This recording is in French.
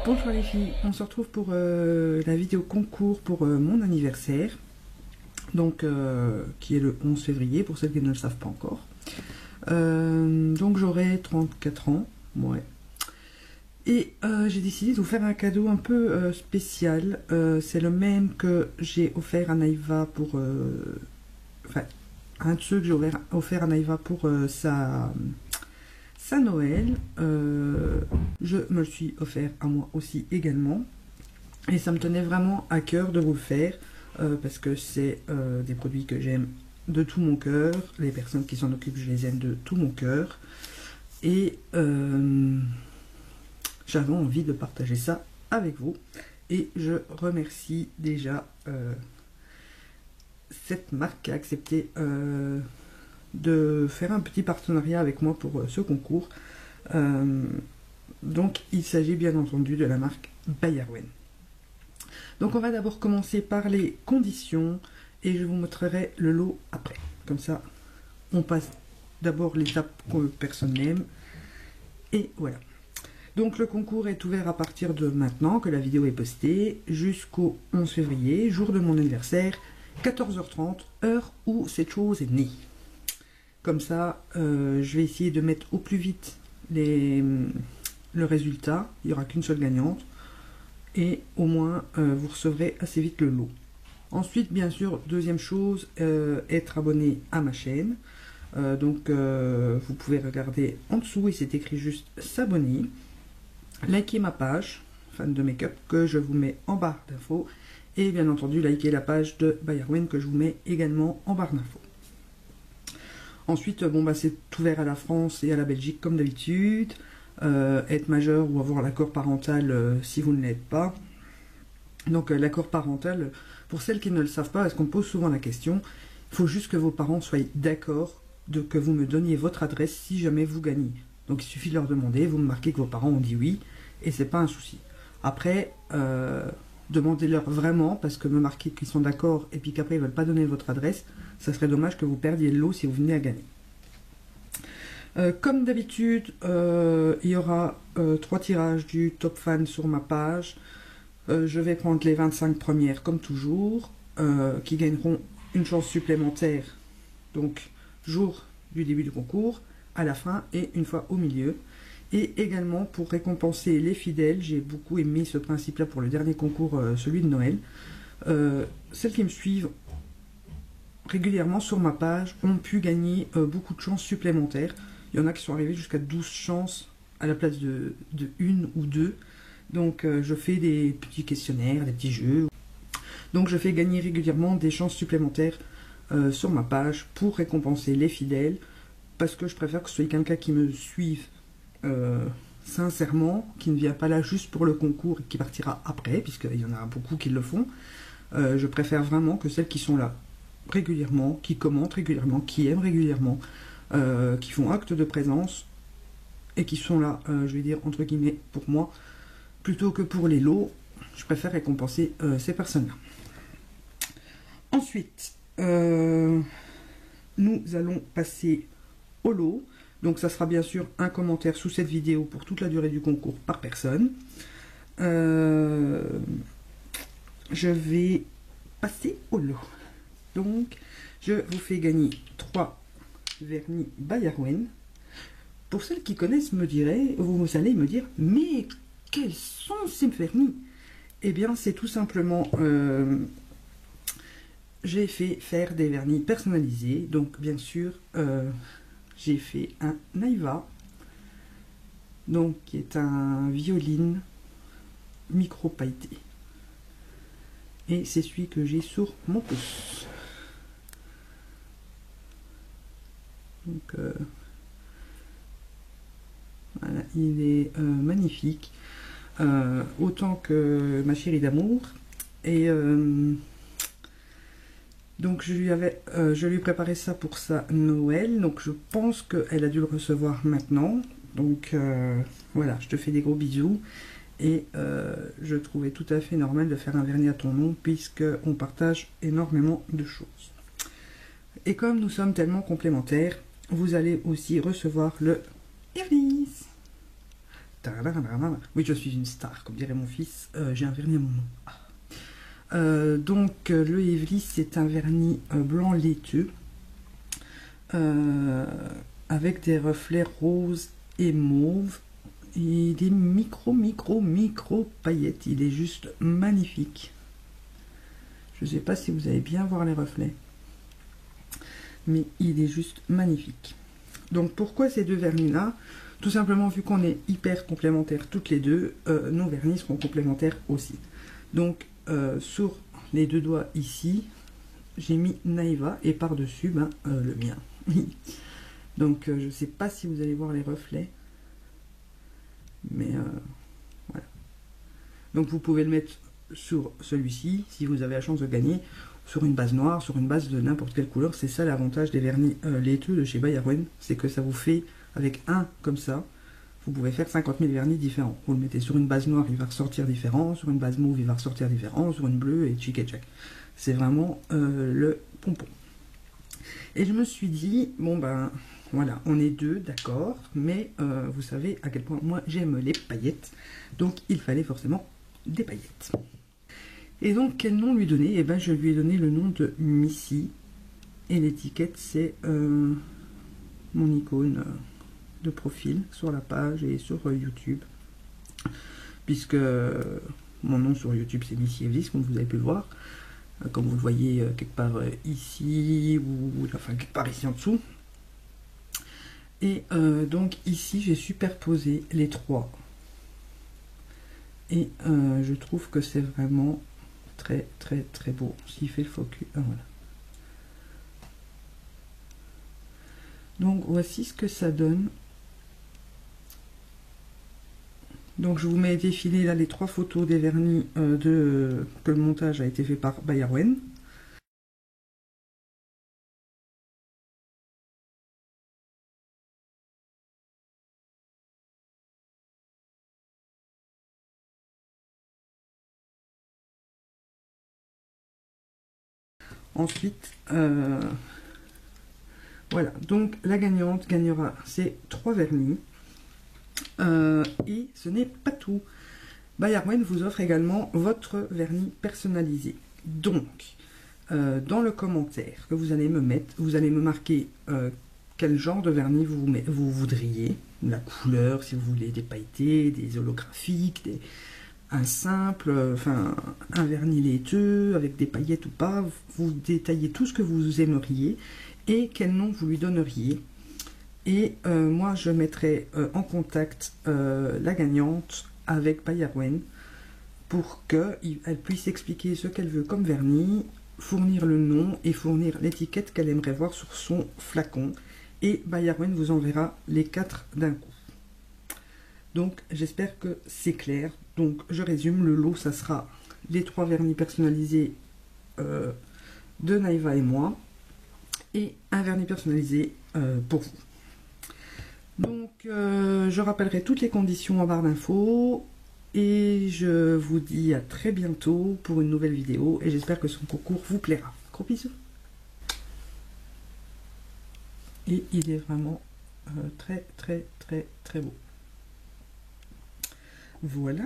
Bonjour les filles, on se retrouve pour la vidéo concours pour mon anniversaire, donc qui est le 11 février pour celles qui ne le savent pas encore. Donc j'aurai 34 ans, ouais. Et j'ai décidé de vous faire un cadeau un peu spécial. C'est le même que j'ai offert à Naïva pour... enfin, un de ceux que j'ai offert à Naïva pour sa Noël. Je me le suis offert à moi aussi également. Et ça me tenait vraiment à cœur de vous le faire. Parce que c'est des produits que j'aime de tout mon cœur. Les personnes qui s'en occupent, je les aime de tout mon cœur. Et... j'avais envie de partager ça avec vous et je remercie déjà cette marque qui a accepté de faire un petit partenariat avec moi pour ce concours. Donc il s'agit bien entendu de la marque Bayerwen. Donc on va d'abord commencer par les conditions et je vous montrerai le lot après. Comme ça on passe d'abord l'étape que personne n'aime et voilà. Donc le concours est ouvert à partir de maintenant que la vidéo est postée jusqu'au 11 février, jour de mon anniversaire, 14h30, heure où cette chose est née. Comme ça, je vais essayer de mettre au plus vite le résultat, il n'y aura qu'une seule gagnante, et au moins vous recevrez assez vite le lot. Ensuite, bien sûr, deuxième chose, être abonné à ma chaîne. Donc vous pouvez regarder en dessous, et c'est écrit juste s'abonner. Likez ma page fan de make-up que je vous mets en barre d'infos et bien entendu likez la page de Bayerwen que je vous mets également en barre d'infos. Ensuite bon bah c'est ouvert à la France et à la Belgique comme d'habitude. Être majeur ou avoir l'accord parental si vous ne l'êtes pas. Donc l'accord parental, pour celles qui ne le savent pas, parce qu'on me pose souvent la question, il faut juste que vos parents soient d'accord que vous me donniez votre adresse si jamais vous gagnez. Donc il suffit de leur demander, vous me marquez que vos parents ont dit oui, et c'est pas un souci. Après, demandez-leur vraiment, parce que me marquer qu'ils sont d'accord, et puis qu'après ils veulent pas donner votre adresse, ça serait dommage que vous perdiez le lot si vous venez à gagner. Comme d'habitude, il y aura 3 tirages du top fan sur ma page. Je vais prendre les 25 premières comme toujours, qui gagneront une chance supplémentaire, donc jour du début du concours, à la fin et une fois au milieu. Et également pour récompenser les fidèles, j'ai beaucoup aimé ce principe là pour le dernier concours, celui de Noël. Celles qui me suivent régulièrement sur ma page ont pu gagner beaucoup de chances supplémentaires. Il y en a qui sont arrivés jusqu'à 12 chances à la place de 1 ou 2. Donc je fais des petits questionnaires, des petits jeux. Donc je fais gagner régulièrement des chances supplémentaires sur ma page pour récompenser les fidèles. Parce que je préfère que ce soit quelqu'un qui me suive sincèrement, qui ne vient pas là juste pour le concours et qui partira après, puisqu'il y en a beaucoup qui le font. Je préfère vraiment que celles qui sont là régulièrement, qui commentent régulièrement, qui aiment régulièrement, qui font acte de présence et qui sont là, je vais dire entre guillemets, pour moi, plutôt que pour les lots, je préfère récompenser ces personnes-là. Ensuite, nous allons passer au lot. Donc ça sera bien sûr un commentaire sous cette vidéo pour toute la durée du concours par personne. Je vais passer au lot. Donc je vous fais gagner 3 vernis Bayerwen. Pour celles qui connaissent, vous allez me dire, mais quels sont ces vernis? Eh bien c'est tout simplement... j'ai fait faire des vernis personnalisés. Donc bien sûr... j'ai fait un Naïva, donc qui est un violine micro pailleté. Et c'est celui que j'ai sur mon pouce. Donc voilà, il est magnifique. Autant que ma chérie d'amour. Et donc je lui ai préparé ça pour sa Noël, donc je pense qu'elle a dû le recevoir maintenant. Donc voilà, je te fais des gros bisous. Et je trouvais tout à fait normal de faire un vernis à ton nom, puisqu'on partage énormément de choses. Et comme nous sommes tellement complémentaires, vous allez aussi recevoir le Iris. Oui, je suis une star, comme dirait mon fils. J'ai un vernis à mon nom. Donc, le Evely, c'est un vernis blanc laiteux avec des reflets roses et mauve et des micro paillettes. Il est juste magnifique. Je ne sais pas si vous allez bien voir les reflets, mais il est juste magnifique. Donc pourquoi ces deux vernis là? Tout simplement, vu qu'on est hyper complémentaires toutes les deux, nos vernis seront complémentaires aussi. Donc sur les deux doigts ici, j'ai mis Naïva et par-dessus le mien. Donc je ne sais pas si vous allez voir les reflets, mais voilà. Donc vous pouvez le mettre sur celui-ci si vous avez la chance de gagner, sur une base noire, sur une base de n'importe quelle couleur. C'est ça l'avantage des vernis laiteux de chez By Arwen, c'est que ça vous fait, avec un comme ça, vous pouvez faire 50 000 vernis différents. Vous le mettez sur une base noire, il va ressortir différent, sur une base mauve, il va ressortir différent, sur une bleue, et tchic et tchac. C'est vraiment le pompon. Et je me suis dit, bon ben voilà, on est deux, d'accord, mais vous savez à quel point moi j'aime les paillettes, donc il fallait forcément des paillettes. Et donc quel nom lui donner? Eh ben je lui ai donné le nom de Missy, et l'étiquette c'est mon icône de profil sur la page et sur YouTube, puisque mon nom sur YouTube c'est Missy Evely, comme vous avez pu le voir, comme vous le voyez quelque part ici, ou enfin quelque part ici en dessous. Et donc ici j'ai superposé les trois, et je trouve que c'est vraiment très beau. S'il fait le focus, voilà. Donc voici ce que ça donne. Donc je vous mets défilé là les trois photos des vernis que le montage a été fait par By Arwen. Ensuite, voilà, donc la gagnante gagnera ces trois vernis. Et ce n'est pas tout. By Arwen vous offre également votre vernis personnalisé. Donc, dans le commentaire que vous allez me mettre, vous allez me marquer quel genre de vernis vous voudriez, la couleur, si vous voulez des pailletés, des holographiques, un simple, enfin un vernis laiteux avec des paillettes ou pas. Vous détaillez tout ce que vous aimeriez et quel nom vous lui donneriez. Et moi je mettrai en contact la gagnante avec By Arwen pour qu'elle puisse expliquer ce qu'elle veut comme vernis, fournir le nom et fournir l'étiquette qu'elle aimerait voir sur son flacon. Et By Arwen vous enverra les 4 d'un coup. Donc j'espère que c'est clair. Donc je résume, le lot ça sera les 3 vernis personnalisés de Naïva et moi, et un vernis personnalisé pour vous. Donc je rappellerai toutes les conditions en barre d'infos, et je vous dis à très bientôt pour une nouvelle vidéo, et j'espère que son concours vous plaira. Gros bisous. Et il est vraiment très beau. Voilà.